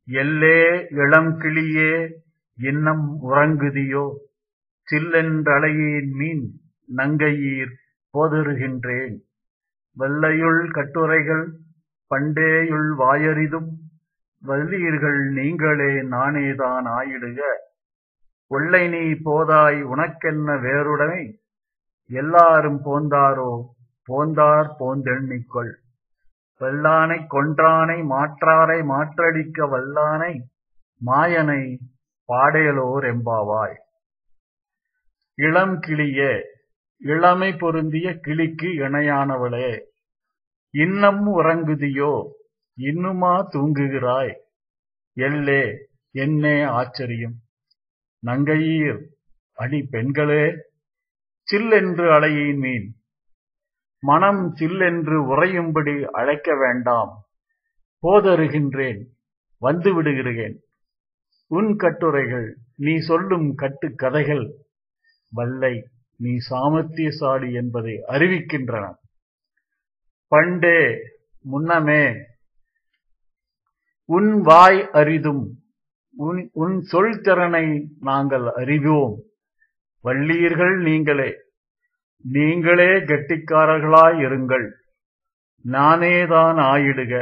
எல்லே இளங்கிளியே இன்னம் உறங்குதியோ சில்லென்றலையேன் மீன் நங்கையீர் போதருகின்றேன் வெள்ளையுள் கட்டுரைகள் பண்டேயுள் வாயறிதும் வல்லீர்கள் நீங்களே நானேதான் ஆயிடுக ஒல்லை நீ போதாய் உனக்கென்ன வேறுடைமை எல்லாரும் போந்தாரோ போந்தார் போந்தெண்ணிக்கொள் வெள்ளானை கொன்றானை மாற்றாரை மாற்றடிக்க வல்லானை மாயனை பாடேலோர் எம்பாவாய். இளம் கிளியே, இளமை பொருந்திய கிளிக்கு இணையானவளே, இன்னம் உறங்குதியோ இன்னுமா தூங்குகிறாய்? எல்லே என்னே ஆச்சரியம். நங்கையீர் அடி பெண்களே, சில்லென்று அலையின் மீன் மனம் சில்லென்று உறையும்படி அழைக்க வேண்டாம். போதருகின்றேன், வந்து விடுகிறேன். உன் கட்டுரைகள், நீ சொல்லும் கட்டுக்கதைகள் வல்லை நீ சாமர்த்தியசாலி என்பதை அறிவிக்கின்றன. பண்டே முன்னமே உன் வாய் அரிதும் உன் சொல் திறனை நாங்கள் அறிவோம். வல்லீர்கள் நீங்களே கெட்டிக்காரர்களாய் இருங்கள். நானேதான் ஆயிடுக,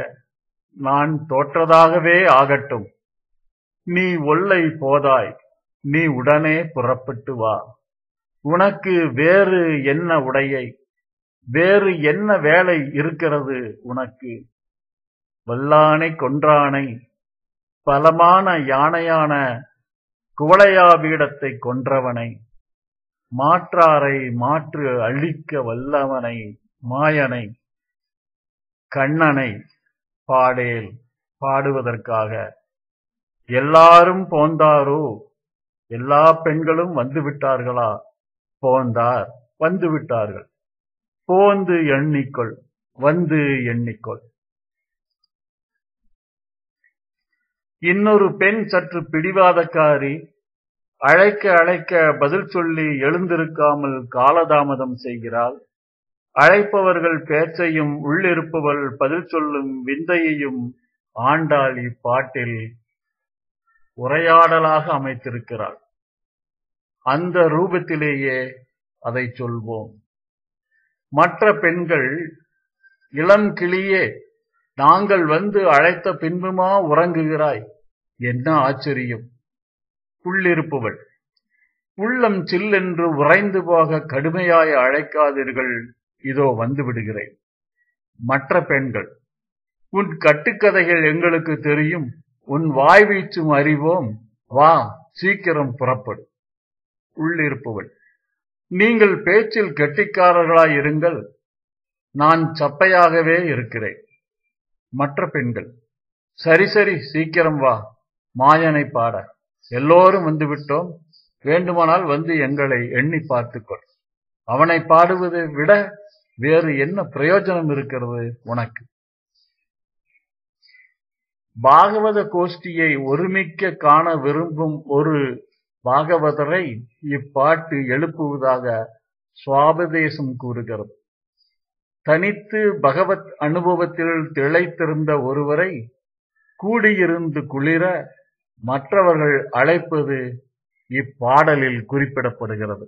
நான் தோற்றதாகவே ஆகட்டும். நீ ஒல்லை போதாய், நீ உடனே புறப்பட்டு வா. உனக்கு வேறு என்ன உடையை, வேறு என்ன வேலை இருக்கிறது உனக்கு? வல்லானை கொன்றானை, பலமான யானையான குவளையாபீடத்தை கொன்றவனை, மாற்றாரை மாற்று அழிக்க வல்லவனை, மாயனை, கண்ணனை பாடேல் பாடுவதற்காக. எல்லாரும் போந்தாரோ, எல்லா பெண்களும் வந்து விட்டார்களா? போந்தார், வந்து விட்டார்கள். போந்து எண்ணிக்கொள், வந்து எண்ணிக்கொள். இன்னொரு பெண் சற்று பிடிவாதக்காரி, அழைக்க அழைக்க பதில் சொல்லி எழுந்திருக்காமல் காலதாமதம் செய்கிறாள். அழைப்பவர்கள் பேச்சையும் உள்ளிருப்பவள் பதில் சொல்லும் விந்தையையும் ஆண்டாள் இப்பாட்டில் உரையாடலாக அமைத்திருக்கிறாள். அந்த ரூபத்திலேயே அதை சொல்வோம். மற்ற பெண்கள், இளம் கிளியே, நாங்கள் வந்து அழைத்த பின்புமா உறங்குகிறாய்? என்ன ஆச்சரியம்! உள்ளிருப்பவள், உள்ளம் சில்லென்று உறைந்து போக கடுமையாய் அழைக்காதீர்கள், இதோ வந்து விடுகிறேன். மற்ற பெண்கள், உன் கட்டுக்கதைகள் எங்களுக்கு தெரியும், உன் வாய் வீச்சும் அறிவோம், வா சீக்கிரம் புறப்படு. உள்ளிருப்பவள், நீங்கள் பேச்சில் கெட்டிக்காரர்களாய் இருங்கள், நான் சப்பையாகவே இருக்கிறேன். மற்ற பெண்கள், சரி சரி சீக்கிரம் வா, மாயனை பாட. எல்லோரும் வந்துவிட்டோம், வேண்டுமானால் வந்து எங்களை எண்ணி பார்த்துக்கொள். அவனை பாடுவதை விட வேறு என்ன பிரயோஜனம் இருக்கிறது உனக்கு? பாகவத கோஷ்டியை ஒருமிக்க காண விரும்பும் ஒரு பாகவதரை இப்பாட்டு எழுப்புவதாக சுவாபதேசம் கூறுகிறது. தனித்து பகவத் அனுபவத்தில் திளைத்திருந்த ஒருவரை கூடியிருந்து குளிர மற்றவர்கள் அழைப்பது இப்பாடலில் குறிப்பிடப்படுகிறது.